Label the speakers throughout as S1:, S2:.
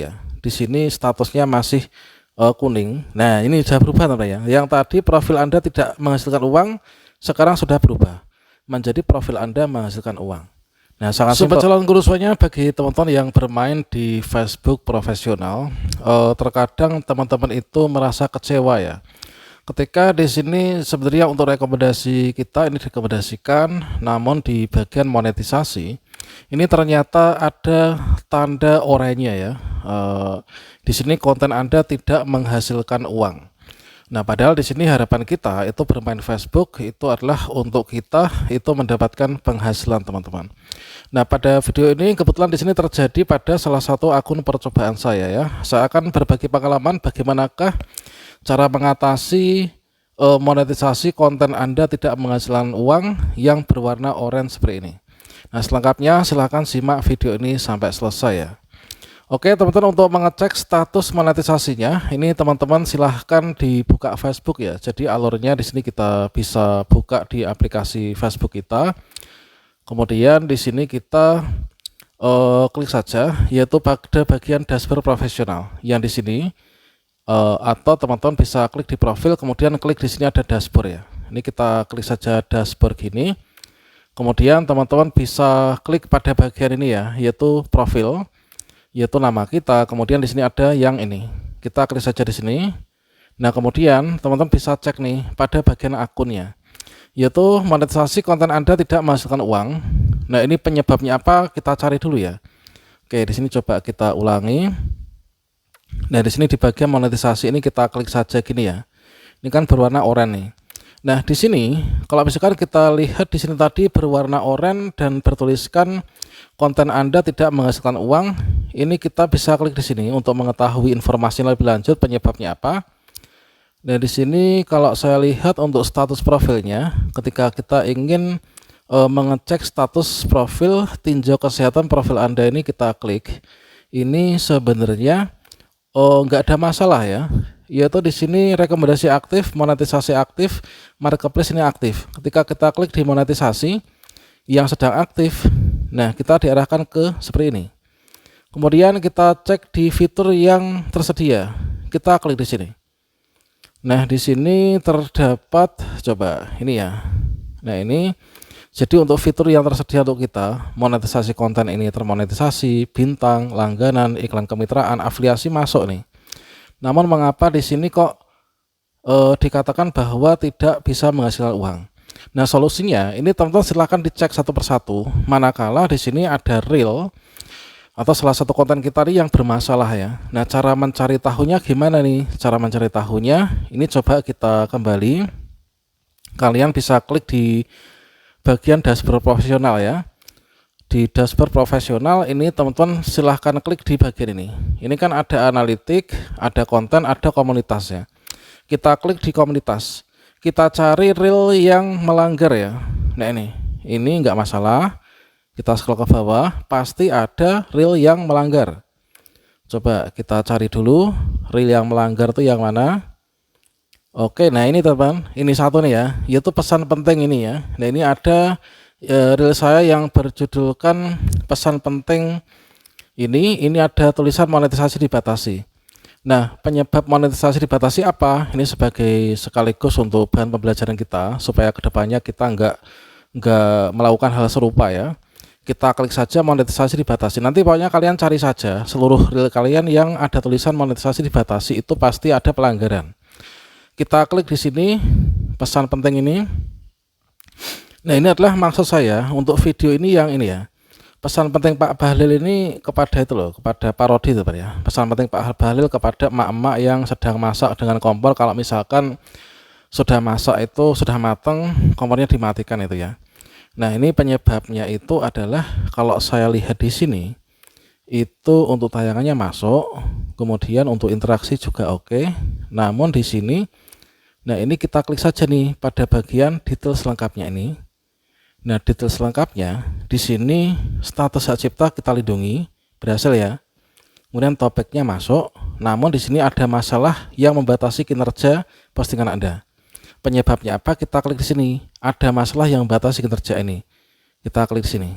S1: ya. Di sini statusnya masih kuning. Nah, ini sudah berubah teman ya. Yang tadi profil Anda tidak menghasilkan uang, sekarang sudah berubah menjadi profil Anda menghasilkan uang. Nah, sangat simpel. Calon guru semuanya, bagi teman-teman yang bermain di Facebook profesional, terkadang teman-teman itu merasa kecewa ya. Ketika di sini sebenarnya untuk rekomendasi kita ini direkomendasikan, namun di bagian monetisasi ini ternyata ada tanda oranye ya. Di sini konten Anda tidak menghasilkan uang. Nah, padahal di sini harapan kita itu bermain Facebook itu adalah untuk kita itu mendapatkan penghasilan teman-teman. Nah, pada video ini kebetulan di sini terjadi pada salah satu akun percobaan saya ya. Saya akan berbagi pengalaman bagaimanakah cara mengatasi monetisasi konten Anda tidak menghasilkan uang yang berwarna oranye seperti ini. Nah, selengkapnya silahkan simak video ini sampai selesai ya. Oke teman-teman, untuk mengecek status monetisasinya, ini teman-teman silahkan dibuka Facebook ya. Jadi alurnya di sini kita bisa buka di aplikasi Facebook kita. Kemudian di sini kita klik saja, yaitu pada bagian dashboard profesional yang di sini. Atau teman-teman bisa klik di profil, kemudian klik di sini ada dashboard ya. Ini kita klik saja dashboard gini. Kemudian teman-teman bisa klik pada bagian ini ya, yaitu profil, yaitu nama kita. Kemudian di sini ada yang ini. Kita klik saja di sini. Nah, kemudian teman-teman bisa cek nih pada bagian akunnya, yaitu monetisasi konten Anda tidak menghasilkan uang. Nah, ini penyebabnya apa? Kita cari dulu ya. Oke, di sini coba kita ulangi. Nah, di sini di bagian monetisasi ini kita klik saja gini ya. Ini kan berwarna oranye nih. Nah, di sini kalau misalkan kita lihat di sini tadi berwarna oranye dan bertuliskan konten Anda tidak menghasilkan uang, ini kita bisa klik di sini untuk mengetahui informasi lebih lanjut penyebabnya apa. Nah, di sini kalau saya lihat untuk status profilnya, ketika kita ingin mengecek status profil, tinjau kesehatan profil Anda ini kita klik. Ini sebenarnya nggak ada masalah ya, yaitu di sini rekomendasi aktif, monetisasi aktif, marketplace ini aktif. Ketika kita klik di monetisasi yang sedang aktif, nah kita diarahkan ke seperti ini. Kemudian kita cek di fitur yang tersedia, kita klik di sini. Nah, di sini terdapat, coba ini ya. Nah, ini jadi untuk fitur yang tersedia untuk kita, monetisasi konten ini termonetisasi, bintang, langganan, iklan kemitraan, afiliasi masuk nih. Namun mengapa di sini kok dikatakan bahwa tidak bisa menghasilkan uang? Nah, solusinya ini teman-teman silahkan dicek satu persatu. Manakala di sini ada reel atau salah satu konten kita nih yang bermasalah ya. Nah, cara mencari tahunya gimana nih? Cara mencari tahunya ini coba kita kembali. Kalian bisa klik di bagian dashboard profesional ya. Di dashboard profesional ini teman-teman silahkan klik di bagian ini. Ini kan ada analitik, ada konten, ada komunitas ya. Kita klik di komunitas. Kita cari reel yang melanggar ya. Nah, ini enggak masalah. Kita scroll ke bawah, pasti ada reel yang melanggar. Coba kita cari dulu reel yang melanggar itu yang mana. Oke, nah ini teman, ini satu nih ya, yaitu pesan penting ini ya. Nah, ini ada reel saya yang berjudulkan pesan penting ini ada tulisan monetisasi dibatasi. Nah, penyebab monetisasi dibatasi apa? Ini sebagai sekaligus untuk bahan pembelajaran kita supaya kedepannya kita nggak melakukan hal serupa ya. Kita klik saja monetisasi dibatasi. Nanti pokoknya kalian cari saja seluruh reel kalian yang ada tulisan monetisasi dibatasi, itu pasti ada pelanggaran. Kita klik di sini pesan penting ini. Nah, ini adalah maksud saya untuk video ini yang ini ya. Pesan penting Pak Bahlil ini kepada itu loh, kepada parodi itu Pak ya. Pesan penting Pak Bahlil kepada emak-emak yang sedang masak dengan kompor, kalau misalkan sudah masak itu sudah matang, kompornya dimatikan itu ya. Nah, ini penyebabnya itu adalah kalau saya lihat di sini itu untuk tayangannya masuk, kemudian untuk interaksi juga oke. Namun di sini, nah ini kita klik saja nih pada bagian detail selengkapnya ini. Nah, detail selengkapnya di sini status hak cipta kita lindungi, berhasil ya. Kemudian topiknya masuk, namun di sini ada masalah yang membatasi kinerja postingan Anda. Penyebabnya apa? Kita klik di sini. Ada masalah yang membatasi kinerja ini. Kita klik di sini.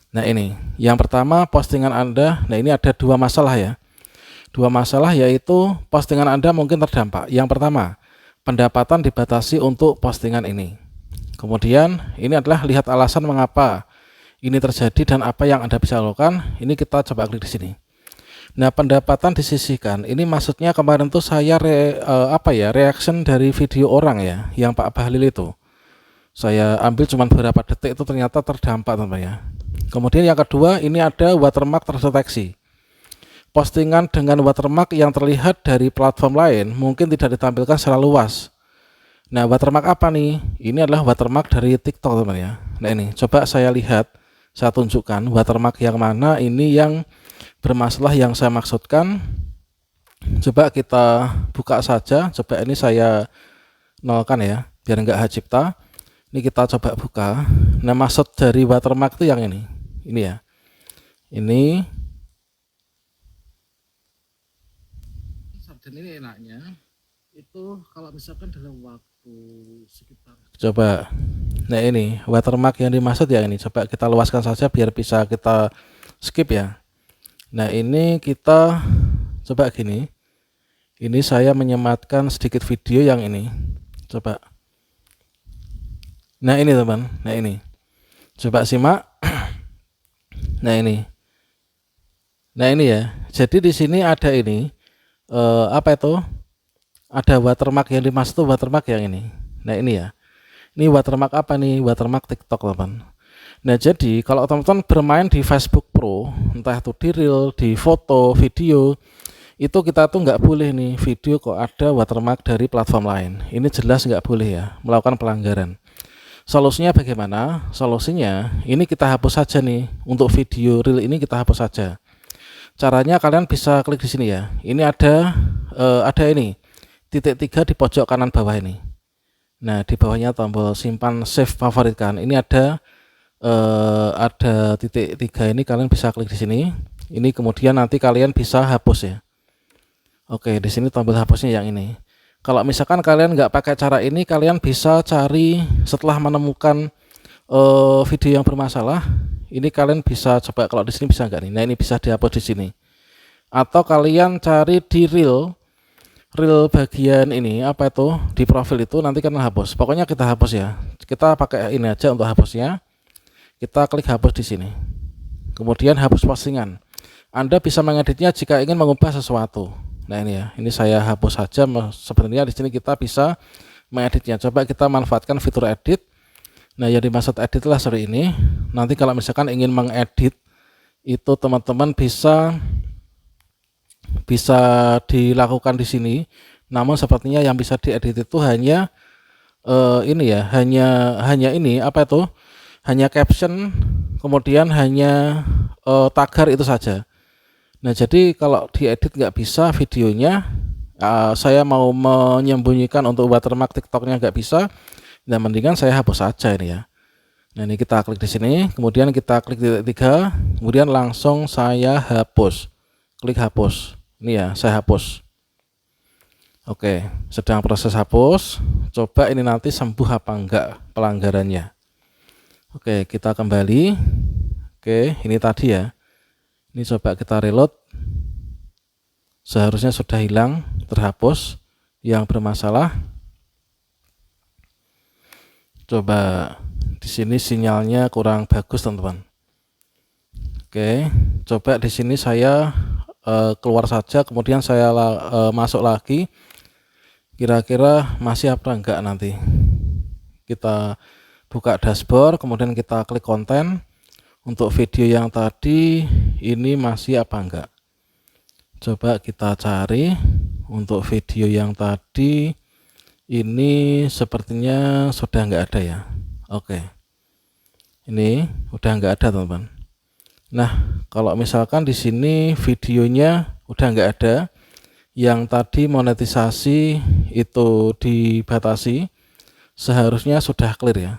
S1: Nah, ini yang pertama postingan Anda. Nah, ini ada dua masalah ya. Dua masalah yaitu postingan Anda mungkin terdampak. Yang pertama, pendapatan dibatasi untuk postingan ini. Kemudian ini adalah lihat alasan mengapa ini terjadi dan apa yang Anda bisa lakukan. Ini kita coba klik di sini. Nah, pendapatan disisihkan. Ini maksudnya kemarin tuh saya reaction dari video orang ya, yang Pak Bahlil itu. Saya ambil cuma beberapa detik, itu ternyata terdampak teman ya. Kemudian yang kedua, ini ada watermark terdeteksi. Postingan dengan watermark yang terlihat dari platform lain mungkin tidak ditampilkan secara luas. Nah, watermark apa nih? Ini adalah watermark dari TikTok teman ya. Nah, ini coba saya lihat, saya tunjukkan watermark yang mana ini yang bermasalah yang saya maksudkan. Coba kita buka saja. Coba ini saya nolkan ya, biar enggak hak cipta. Ini kita coba buka. Nah, maksud dari watermark itu yang ini ya. Ini dan ini enaknya itu kalau misalkan dalam waktu sekitar, coba, nah ini watermark yang dimaksud ya, ini coba kita luaskan saja biar bisa kita skip ya. Nah, ini kita coba gini, ini saya menyematkan sedikit video yang ini, coba. Nah, ini teman, nah ini coba simak. Nah, ini ya, jadi di sini ada ini ada watermark yang dimaksud tuh watermark yang ini. Nah, ini ya, ini watermark apa nih? Watermark TikTok teman. Nah, jadi kalau teman-teman bermain di Facebook Pro, entah itu di reel, di foto, video, itu kita tuh nggak boleh nih video kok ada watermark dari platform lain. Ini jelas nggak boleh ya, melakukan pelanggaran. Solusinya bagaimana? Solusinya ini kita hapus saja nih, untuk video reel ini kita hapus saja. Caranya kalian bisa klik di sini ya. Ini ada ini titik 3 di pojok kanan bawah ini. Nah, di bawahnya tombol simpan save favorit kan. Ini ada titik 3 ini, kalian bisa klik di sini. Ini kemudian nanti kalian bisa hapus ya. Oke, di sini tombol hapusnya yang ini. Kalau misalkan kalian nggak pakai cara ini, kalian bisa cari setelah menemukan video yang bermasalah. Ini kalian bisa coba, kalau di sini bisa nggak nih? Nah, ini bisa dihapus di sini. Atau kalian cari di reel bagian ini di profil itu, nanti kalian hapus. Pokoknya kita hapus ya. Kita pakai ini aja untuk hapusnya. Kita klik hapus di sini. Kemudian hapus postingan. Anda bisa mengeditnya jika ingin mengubah sesuatu. Nah, ini ya. Ini saya hapus saja. Sebenarnya di sini kita bisa mengeditnya. Coba kita manfaatkan fitur edit. Nah, yang dimaksud edit lah seperti ini. Nanti kalau misalkan ingin mengedit itu teman-teman bisa dilakukan di sini. Namun sepertinya yang bisa diedit itu hanya ini ya, hanya ini hanya caption, kemudian hanya tagar itu saja. Nah, jadi kalau diedit nggak bisa videonya. Saya mau menyembunyikan untuk watermark TikToknya nggak bisa. Nah, mendingan saya hapus saja ini ya. Nah, ini kita klik di sini, kemudian kita klik titik 3, kemudian langsung saya hapus. Klik hapus. Ini ya, saya hapus. Oke, sedang proses hapus. Coba ini nanti sembuh apa enggak pelanggarannya. Oke, kita kembali. Oke, ini tadi ya. Ini coba kita reload. Seharusnya sudah hilang, terhapus yang bermasalah. Coba di sini sinyalnya kurang bagus teman-teman. Oke, coba di sini saya keluar saja, kemudian saya masuk lagi. Kira-kira masih apa enggak nanti. Kita buka dashboard, kemudian kita klik konten. Untuk video yang tadi ini masih apa enggak. Coba kita cari untuk video yang tadi. Ini sepertinya sudah nggak ada ya. Oke, ini udah nggak ada teman-teman. Nah, kalau misalkan di sini videonya udah nggak ada, yang tadi monetisasi itu dibatasi, seharusnya sudah clear ya.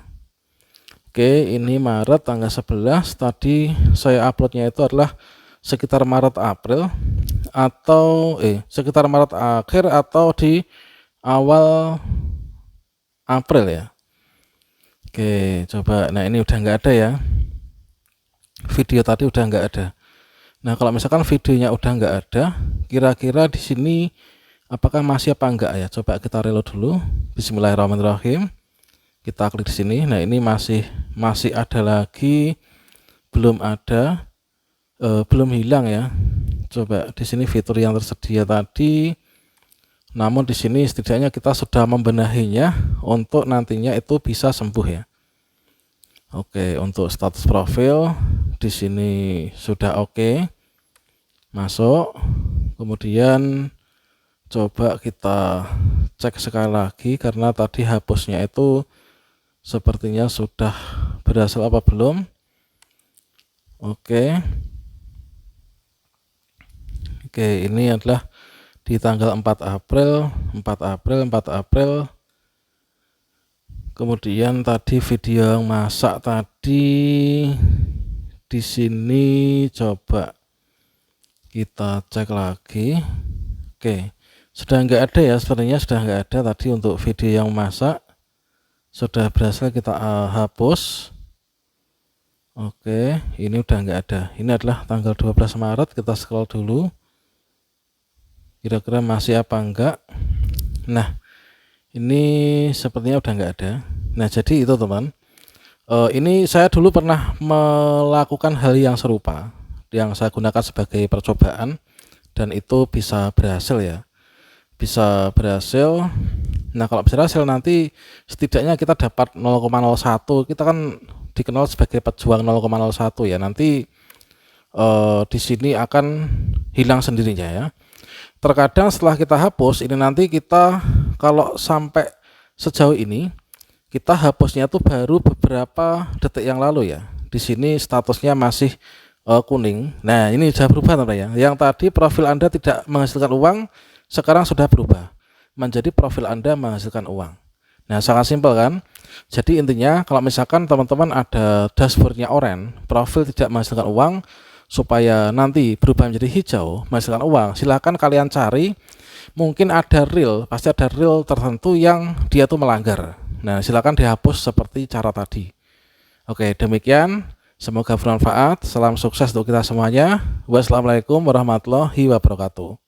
S1: Oke, ini Maret tanggal 11, tadi saya uploadnya itu adalah sekitar Maret April, atau sekitar Maret akhir atau di awal April ya. Oke, coba. Nah, ini udah nggak ada ya. Video tadi udah nggak ada. Nah, kalau misalkan videonya udah nggak ada, kira-kira di sini apakah masih apa enggak ya? Coba kita reload dulu. Bismillahirrahmanirrahim. Kita klik di sini. Nah, ini masih ada lagi, belum ada, belum hilang ya. Coba di sini fitur yang tersedia tadi. Namun di sini setidaknya kita sudah membenahinya untuk nantinya itu bisa sembuh ya. Oke, untuk status profil di sini sudah oke. Masuk. Kemudian coba kita cek sekali lagi karena tadi hapusnya itu sepertinya sudah berhasil apa belum. Oke. Oke, ini adalah di tanggal 4 April. Kemudian tadi video yang masak tadi di sini coba kita cek lagi. Oke, sudah nggak ada ya, sebenarnya sudah nggak ada tadi untuk video yang masak, sudah berhasil kita hapus. Oke, ini udah nggak ada. Ini adalah tanggal 12 Maret. Kita scroll dulu, kira-kira masih apa enggak. Nah, ini sepertinya udah nggak ada. Nah, jadi itu teman, ini saya dulu pernah melakukan hal yang serupa yang saya gunakan sebagai percobaan dan itu bisa berhasil ya, bisa berhasil. Nah, kalau berhasil nanti setidaknya kita dapat 0,01. Kita kan dikenal sebagai pejuang 0,01 ya. Nanti di sini akan hilang sendirinya ya. Terkadang setelah kita hapus ini, nanti kita kalau sampai sejauh ini kita hapusnya tuh baru beberapa detik yang lalu ya. Di sini statusnya masih kuning. Nah, ini sudah berubah teman ya. Yang tadi profil Anda tidak menghasilkan uang, sekarang sudah berubah menjadi profil Anda menghasilkan uang. Nah, sangat simpel kan? Jadi intinya kalau misalkan teman-teman ada dashboardnya oranye, profil tidak menghasilkan uang, supaya nanti berubah menjadi hijau menghasilkan uang, silahkan kalian cari. Mungkin ada reel, pasti ada reel tertentu yang dia tuh melanggar. Nah, silakan dihapus seperti cara tadi. Oke, demikian. Semoga bermanfaat. Salam sukses untuk kita semuanya. Wassalamualaikum warahmatullahi wabarakatuh.